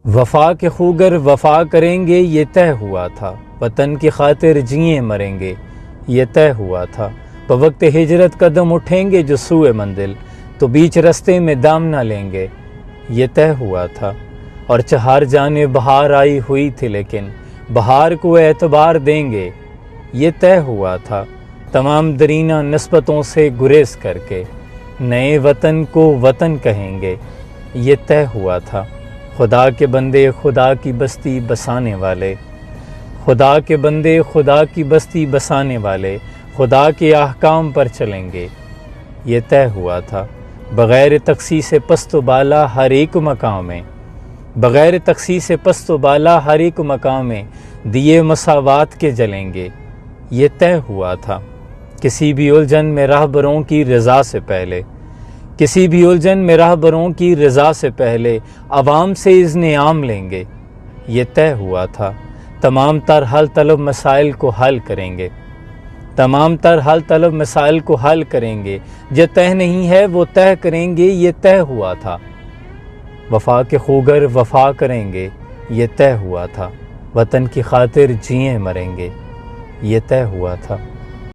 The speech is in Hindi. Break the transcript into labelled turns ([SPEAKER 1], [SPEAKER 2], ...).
[SPEAKER 1] वफा के खूगर वफा करेंगे ये तय हुआ था, वतन की खातिर जिए मरेंगे ये तय हुआ था। बवक्त हिजरत कदम उठेंगे जो सूए मंजिल, तो बीच रस्ते में दाम ना लेंगे ये तय हुआ था। और चहार जाने बहार आई हुई थी, लेकिन बहार को एतबार देंगे ये तय हुआ था। तमाम दरीना नस्बतों से गुरेज करके नए वतन को वतन कहेंगे ये तय हुआ था। खुदा के बंदे खुदा की बस्ती बसाने वाले, खुदा के बंदे खुदा की बस्ती बसाने वाले खुदा के अहकाम पर चलेंगे ये तय हुआ था। बग़ैर तख़सीस पस्त बाला हर एक मकाम में, बग़ैर तख़सीस पस्त बाला हर एक मकाम में दिए मसावात के जलेंगे ये तय हुआ था। किसी भी उलझन में राहबरों की रज़ा से पहले, किसी भी उलझन में राहबरों की रज़ा से पहले अवाम से इज़्ने आम लेंगे ये तय हुआ था। तमाम तर हल तलब मसाइल को हल करेंगे, तमाम तर हल तलब मसाइल को हल करेंगे। जो तय नहीं है वो तय करेंगे ये तय हुआ था। वफा के खूगर वफा करेंगे ये तय हुआ था, वतन की खातिर जिए मरेंगे ये तय हुआ था।